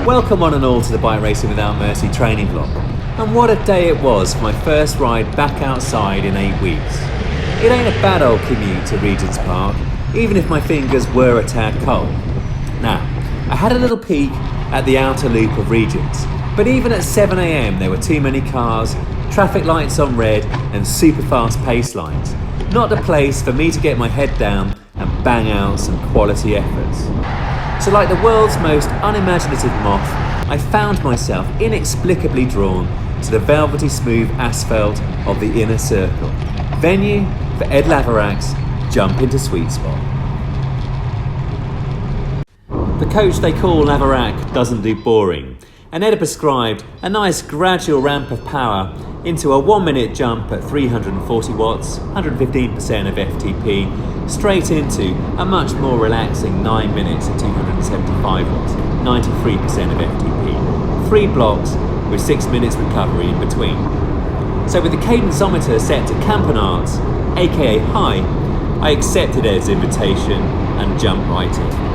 Welcome one and all to the Bike Racing Without Mercy training vlog. And what a day it was for my first ride back outside in 8 weeks. It ain't a bad old commute to Regent's Park, even if my fingers were a tad cold. Now, I had a little peek at the outer loop of Regent's, but even at 7 AM there were too many cars, traffic lights on red and super fast pace lines. Not the place for me to get my head down and bang out some quality efforts. So like the world's most unimaginative moth, I found myself inexplicably drawn to the velvety smooth asphalt of the inner circle. Venue for Ed Laverak's Jump into Sweetspot. The coach they call Laverak doesn't do boring, and Ed prescribed a nice gradual ramp of power into a 1 minute jump at 340 watts, 115% of FTP, straight into a much more relaxing 9 minutes at 275 watts, 93% of FTP. 3 blocks with 6 minutes recovery in between. So with the cadenceometer set to Campanards, aka high, I accepted Ed's invitation and jumped right in.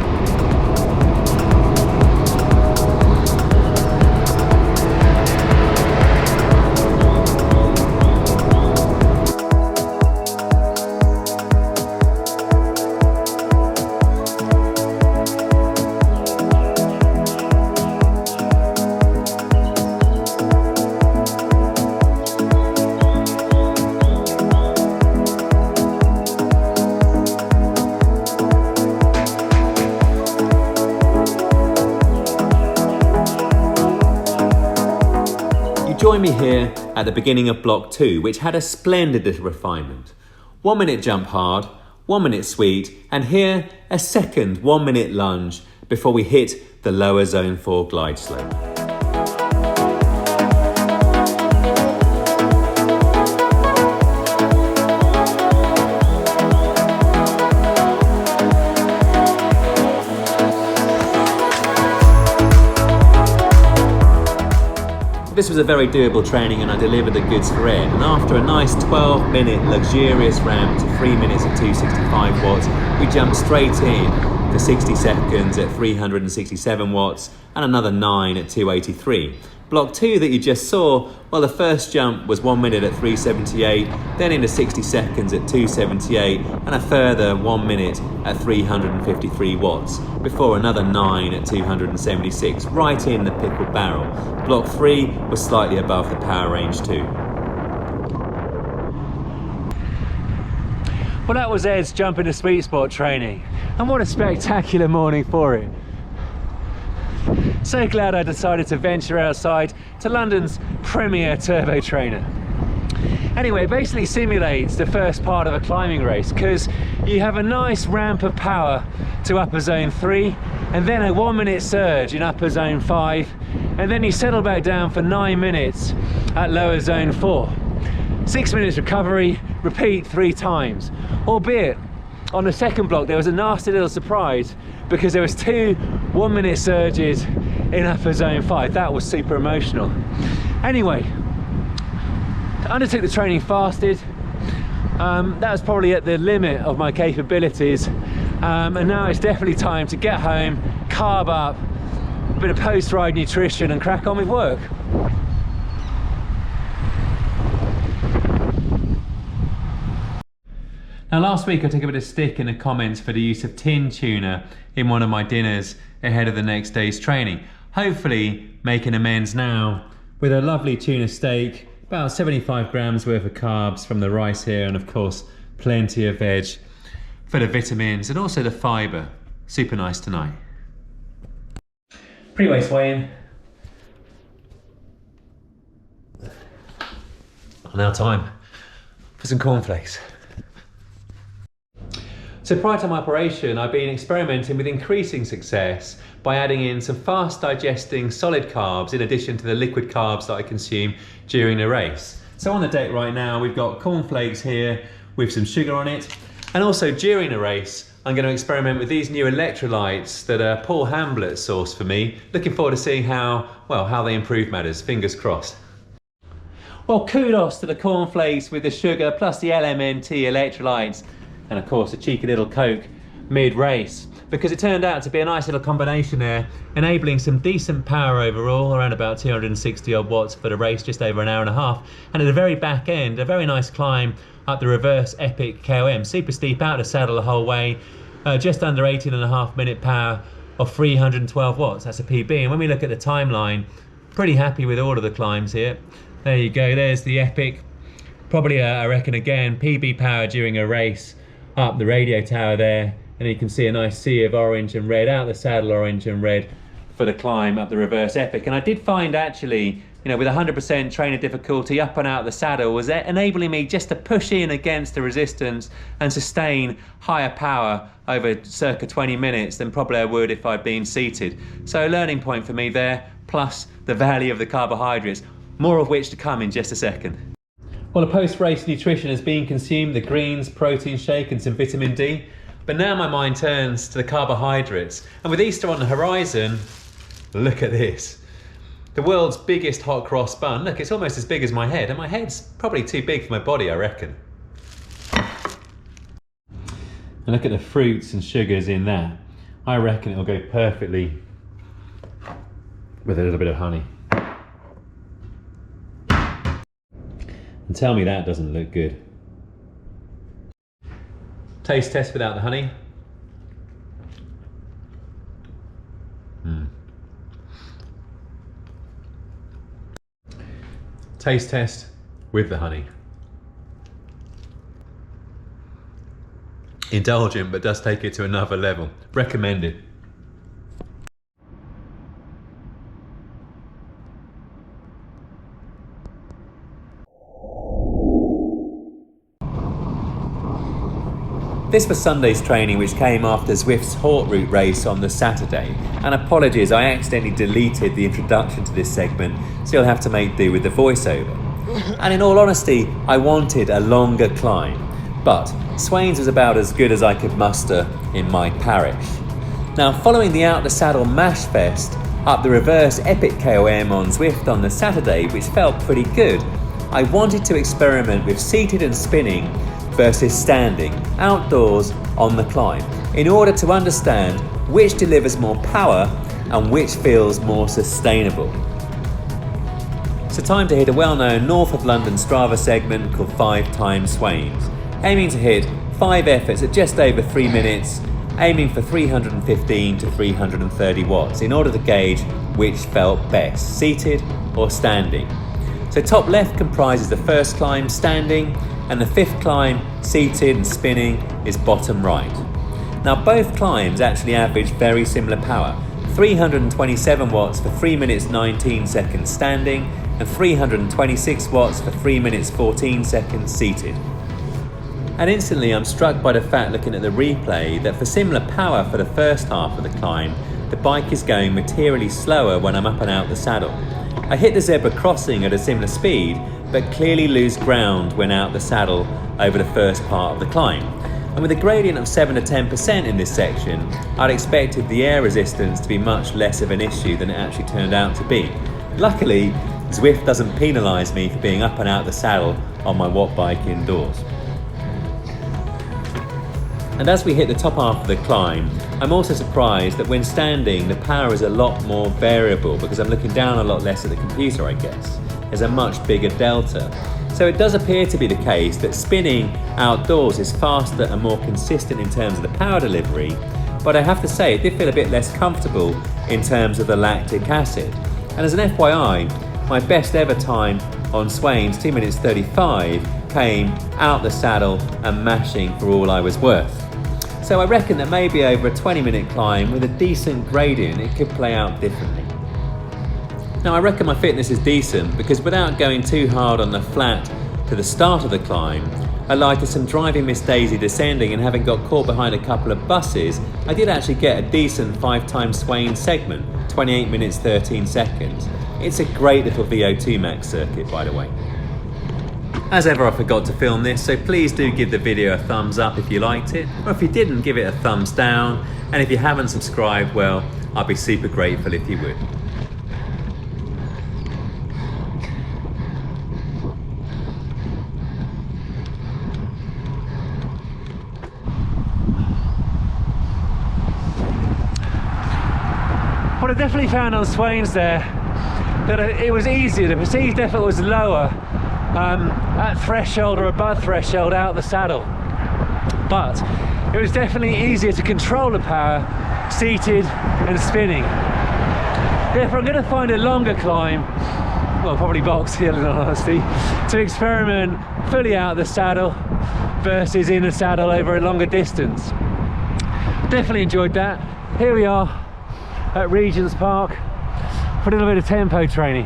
Join me here at the beginning of block 2, which had a splendid little refinement. 1 minute jump hard, 1 minute sweet, and here a second 1 minute lunge before we hit the lower zone 4 glide slope. This was a very doable training and I delivered the goods for Ed, and after a nice 12-minute luxurious ramp to 3 minutes at 265 watts, we jumped straight in for 60 seconds at 367 watts and another 9 at 283. Block 2 that you just saw, well, the first jump was 1 minute at 378, then into 60 seconds at 278 and a further 1 minute at 353 watts before another 9 at 276, right in the pickle barrel. Block 3 was slightly above the power range too. Well, that was Ed's Jump into Sweetspot training, and what a spectacular morning for it. So glad I decided to venture outside to London's premier turbo trainer. Anyway, it basically simulates the first part of a climbing race because you have a nice ramp of power to upper zone 3 and then a 1 minute surge in upper zone 5, and then you settle back down for 9 minutes at lower zone 4. 6 minutes recovery, repeat 3 times. Albeit on the second block there was a nasty little surprise because there was 2 1 minute surges in upper zone 5. That was super emotional. Anyway, undertook the training fasted. That was probably at the limit of my capabilities, and now it's definitely time to get home, carb up, a bit of post-ride nutrition and crack on with work. Now last week I took a bit of stick in the comments for the use of tin tuna in one of my dinners ahead of the next day's training. Hopefully making amends now with a lovely tuna steak, about 75 grams worth of carbs from the rice here, and of course plenty of veg for the vitamins and also the fibre. Super nice tonight. Pre-race weigh-in. Now time for some cornflakes. So prior to my operation, I've been experimenting with increasing success by adding in some fast digesting solid carbs in addition to the liquid carbs that I consume during the race. So on the deck right now, we've got cornflakes here with some sugar on it. And also during the race, I'm going to experiment with these new electrolytes that Paul Hamblet sourced for me. Looking forward to seeing how they improve matters, fingers crossed. Well, kudos to the cornflakes with the sugar plus the LMNT electrolytes, and of course a cheeky little Coke mid-race. because it turned out to be a nice little combination there, enabling some decent power overall, around about 260 odd watts for the race, just over an hour and a half. And at the very back end, a very nice climb up the reverse epic KOM, super steep out of the saddle the whole way, just under 18.5 minute power of 312 watts. That's a PB. And when we look at the timeline, pretty happy with all of the climbs here. There you go, there's the epic. Probably, I reckon again, PB power during a race up the radio tower there. And you can see a nice sea of orange and red, out the saddle orange and red for the climb up the reverse epic. And I did find actually, you know, with 100% trainer difficulty up and out the saddle was enabling me just to push in against the resistance and sustain higher power over circa 20 minutes than probably I would if I'd been seated. So a learning point for me there, plus the value of the carbohydrates, more of which to come in just a second. Well, the post-race nutrition has been consumed, the greens, protein shake and some vitamin D. But now my mind turns to the carbohydrates. And with Easter on the horizon, look at this. The world's biggest hot cross bun. Look, it's almost as big as my head, and my head's probably too big for my body, I reckon. And look at the fruits and sugars in that. I reckon it'll go perfectly with a little bit of honey. And tell me that doesn't look good. Taste test without the honey. Taste test with the honey. Indulgent, but does take it to another level. Recommended. This was Sunday's training, which came after Zwift's Hort Route race on the Saturday. And apologies, I accidentally deleted the introduction to this segment, so you'll have to make do with the voiceover. And in all honesty, I wanted a longer climb, but Swains was about as good as I could muster in my parish. Now, following the Out the Saddle Mash Fest up the reverse epic KOM on Zwift on the Saturday, which felt pretty good, I wanted to experiment with seated and spinning versus standing outdoors on the climb in order to understand which delivers more power and which feels more sustainable. So time to hit a well-known north of London Strava segment called 5 times Swains, aiming to hit 5 efforts at just over 3 minutes, aiming for 315 to 330 watts in order to gauge which felt best, seated or standing. So top left comprises the first climb standing, and the 5th climb, seated and spinning, is bottom right. Now both climbs actually average very similar power, 327 watts for 3 minutes 19 seconds standing and 326 watts for 3 minutes 14 seconds seated. And instantly I'm struck by the fact, looking at the replay, that for similar power for the first half of the climb, the bike is going materially slower when I'm up and out the saddle. I hit the zebra crossing at a similar speed, but clearly lose ground when out the saddle over the first part of the climb. And with a gradient of 7 to 10% in this section, I'd expected the air resistance to be much less of an issue than it actually turned out to be. Luckily, Zwift doesn't penalise me for being up and out the saddle on my watt bike indoors. And as we hit the top half of the climb, I'm also surprised that when standing, the power is a lot more variable because I'm looking down a lot less at the computer, I guess. There's a much bigger delta. So it does appear to be the case that spinning outdoors is faster and more consistent in terms of the power delivery, but I have to say it did feel a bit less comfortable in terms of the lactic acid. And as an FYI, my best ever time on Swains, 2 minutes 35, came out the saddle and mashing for all I was worth. So I reckon that maybe over a 20-minute climb with a decent gradient, it could play out differently. Now I reckon my fitness is decent because without going too hard on the flat to the start of the climb, allied to some driving Miss Daisy descending and having got caught behind a couple of buses, I did actually get a decent 5 times Swain segment, 28 minutes 13 seconds. It's a great little VO2 max circuit, by the way. As ever, I forgot to film this, so please do give the video a thumbs up if you liked it, or if you didn't, give it a thumbs down, and if you haven't subscribed, well, I'd be super grateful if you would. I definitely found on Swains there that it was easier, the perceived effort was lower at threshold or above threshold out the saddle, but it was definitely easier to control the power seated and spinning. Therefore I'm going to find a longer climb, well probably Box Hill in all honesty, to experiment fully out the saddle versus in the saddle over a longer distance. Definitely enjoyed that. Here we are at Regent's Park for a little bit of tempo training.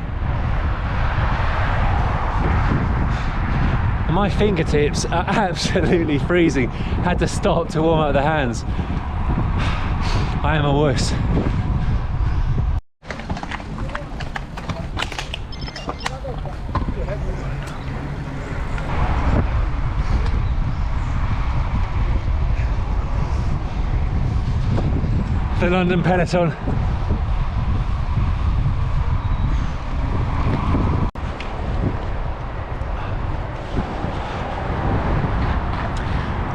And my fingertips are absolutely freezing. Had to stop to warm up the hands. I am a wuss. The London peloton.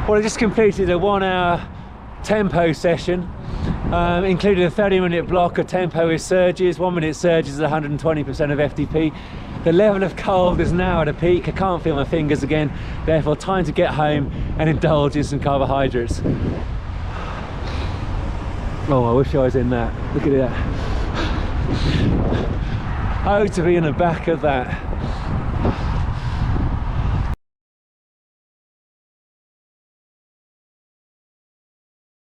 Well, I just completed a 1 hour tempo session, included a 30-minute block of tempo with surges. 1 minute surges at 120% of FTP. The level of cold is now at a peak. I can't feel my fingers again, therefore time to get home and indulge in some carbohydrates. Oh, I wish I was in that. Look at that. Oh, to be in the back of that.